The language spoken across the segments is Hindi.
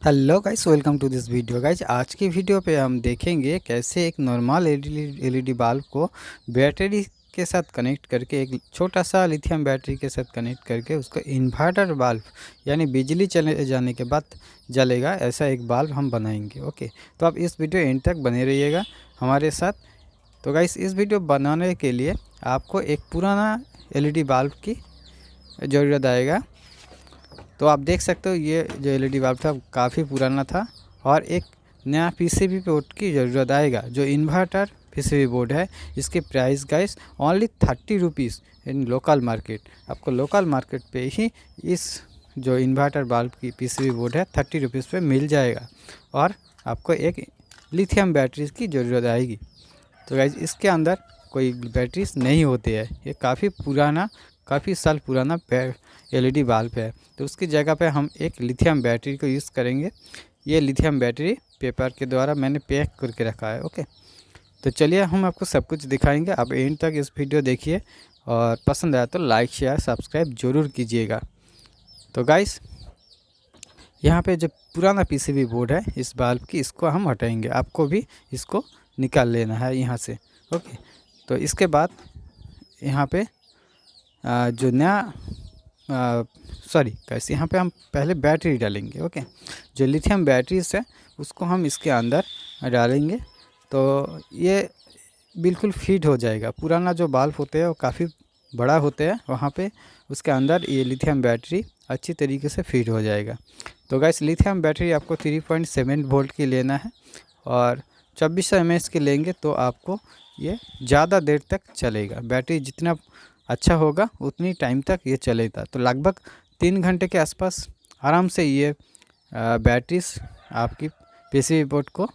Hello guys, welcome to this video. Guys, आज की वीडियो पे हम देखेंगे कैसे एक नॉर्मल एलईडी बल्ब को बैटरी के साथ कनेक्ट करके, एक छोटा सा लिथियम बैटरी के साथ कनेक्ट करके उसको इन्वर्टर बल्ब यानी बिजली चले जाने के बाद जलेगा, ऐसा एक बल्ब हम बनाएंगे। ओके, तो आप इस वीडियो एंड तक बने रहिएगा हमारे साथ। तो गाइस, इस वीडियो बनाने के लिए आपको एक पुराना एलईडी बल्ब की ज़रूरत आएगा। तो आप देख सकते हो ये जो एलईडी बल्ब था काफ़ी पुराना था और एक नया पीसीबी बोर्ड की ज़रूरत आएगा। जो इन्वर्टर पीसीबी बोर्ड है इसकी price guys only 30 rupees in local market. आपको लोकल मार्केट पे ही इस जो इन्वर्टर बल्ब की पीसीबी बोर्ड है 30 रुपीज़ पे मिल जाएगा और आपको एक लिथियम बैटरी की ज़रूरत आएगी। तो गाइस, इसके अंदर कोई बैटरीज नहीं होते हैं, ये काफ़ी साल पुराना एलईडी बल्ब है। तो उसकी जगह पे हम एक लिथियम बैटरी को यूज़ करेंगे। ये लिथियम बैटरी पेपर के द्वारा मैंने पैक करके रखा है। ओके, तो चलिए हम आपको सब कुछ दिखाएंगे। आप एंड तक इस वीडियो देखिए और पसंद आया तो लाइक शेयर सब्सक्राइब ज़रूर कीजिएगा। तो गाइस, यहाँ पे जो पुराना पीसीबी बोर्ड है इस बल्ब की, इसको हम हटाएंगे। आपको भी इसको निकाल लेना है यहाँ से। ओके, तो इसके बाद यहाँ पे जो नया कैसे यहाँ पे हम पहले बैटरी डालेंगे। ओके, जो लिथियम बैटरीज है उसको हम इसके अंदर डालेंगे तो ये बिल्कुल फिट हो जाएगा। पुराना जो बल्ब होते हैं वो काफ़ी बड़ा होते हैं, वहाँ पे उसके अंदर ये लिथियम बैटरी अच्छी तरीके से फिट हो जाएगा। तो गाइस, लिथियम बैटरी आपको 3.7 वोल्ट की लेना है और 2400 mAh की लेंगे तो आपको ये ज़्यादा देर तक चलेगा। बैटरी जितना अच्छा होगा उतनी टाइम तक ये चलेगा। तो लगभग 3 घंटे के आसपास आराम से ये बैटरीज आपकी पीसीबी बोर्ड को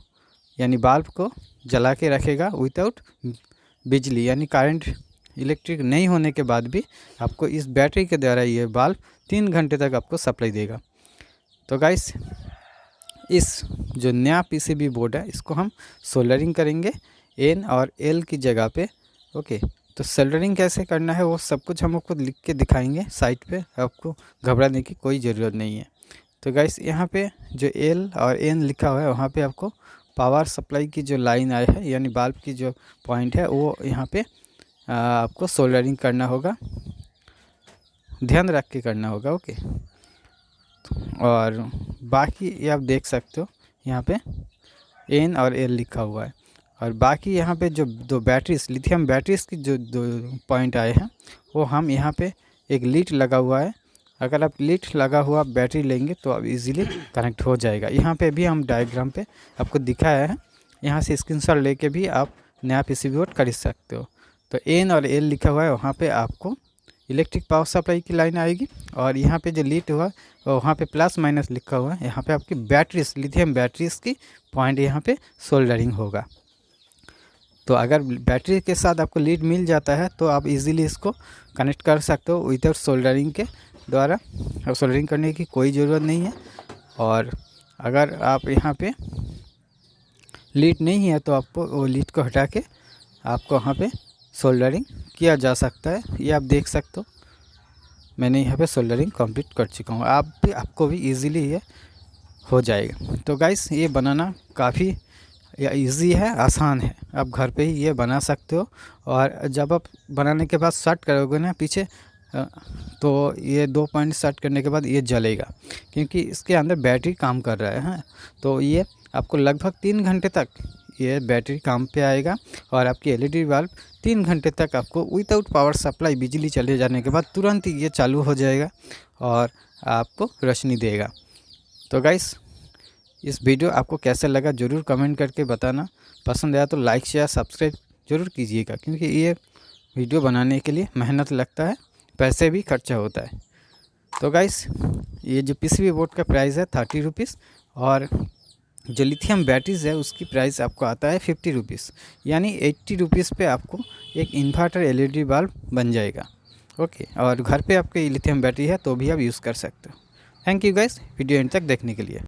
यानी बल्ब को जला के रखेगा विदाउट बिजली यानी करंट इलेक्ट्रिक नहीं होने के बाद भी आपको इस बैटरी के द्वारा ये बल्ब 3 घंटे तक आपको सप्लाई देगा। तो गाइस, इस जो नया पीसीबी बोर्ड है इसको हम सोल्डरिंग करेंगे एन और एल की जगह पे। ओके, तो सोल्डरिंग कैसे करना है वो सब कुछ हम आपको लिख के दिखाएंगे साइट पे, आपको घबराने की कोई ज़रूरत नहीं है। तो गाइस, यहाँ पे जो एल और एन लिखा हुआ है वहाँ पे आपको पावर सप्लाई की जो लाइन आई है यानी बल्ब की जो पॉइंट है वो यहाँ पे आपको सोल्डरिंग करना होगा, ध्यान रख के करना होगा। ओके, और बाकी ये आप देख सकते हो यहाँ पे एन और एल लिखा हुआ है और बाकी यहाँ पे जो दो बैटरीज लिथियम बैटरीज की जो दो पॉइंट आए हैं वो हम यहाँ पे एक लीड लगा हुआ है। अगर आप लीड लगा हुआ बैटरी लेंगे तो अब इजीली कनेक्ट हो जाएगा। यहाँ पे भी हम डायग्राम पे आपको दिखाया है, यहाँ से स्क्रीनशॉट लेके भी आप नया पीसीबी बोर्ड खरीद सकते हो। तो एन और एल लिखा हुआ है वहाँ पे आपको इलेक्ट्रिक पावर सप्लाई की लाइन आएगी और यहाँ पे जो लीड हुआ वहाँ पे प्लस माइनस लिखा हुआ है, यहाँ पे आपकी बैटरीज लिथियम बैटरीज की पॉइंट यहाँ पे सोल्डरिंग होगा। तो अगर बैटरी के साथ आपको लीड मिल जाता है तो आप इजीली इसको कनेक्ट कर सकते हो विदाउट सोल्डरिंग के द्वारा। अब सोल्डरिंग करने की कोई ज़रूरत नहीं है। और अगर आप यहाँ पे लीड नहीं है तो आपको वो लीड को हटा के आपको वहाँ पे सोल्डरिंग किया जा सकता है। ये आप देख सकते हो मैंने यहाँ पे सोल्डरिंग कंप्लीट कर चुका हूँ। आपको भी इजीली ये हो जाएगा। तो गाइस, ये बनाना काफ़ी इजी है, आसान है, आप घर पे ही ये बना सकते हो। और जब आप बनाने के बाद सेट करोगे ना पीछे तो ये 2 पॉइंट सेट करने के बाद ये जलेगा क्योंकि इसके अंदर बैटरी काम कर रहा है। हाँ, तो ये आपको लगभग 3 घंटे तक ये बैटरी काम पे आएगा और आपकी एलईडी बल्ब 3 घंटे तक आपको विदाउट पावर सप्लाई बिजली चले जाने के बाद तुरंत ही ये चालू हो जाएगा और आपको रोशनी देगा। तो गाइस, इस वीडियो आपको कैसा लगा ज़रूर कमेंट करके बताना। पसंद आया तो लाइक शेयर सब्सक्राइब ज़रूर कीजिएगा क्योंकि ये वीडियो बनाने के लिए मेहनत लगता है, पैसे भी खर्चा होता है। तो गाइस, ये जो पीसीबी बोर्ड का प्राइस है 30 रुपीज़ और जो लिथियम बैटरीज है उसकी प्राइस आपको आता है 50 रुपीज़ यानी 80 रुपीज़ पे आपको एक इन्वर्टर एलईडी बल्ब बन जाएगा। ओके, और घर पे आपके लिथियम बैटरी है तो भी आप यूज़ कर सकते हो। Thank you guys, video and तक देखने के लिए।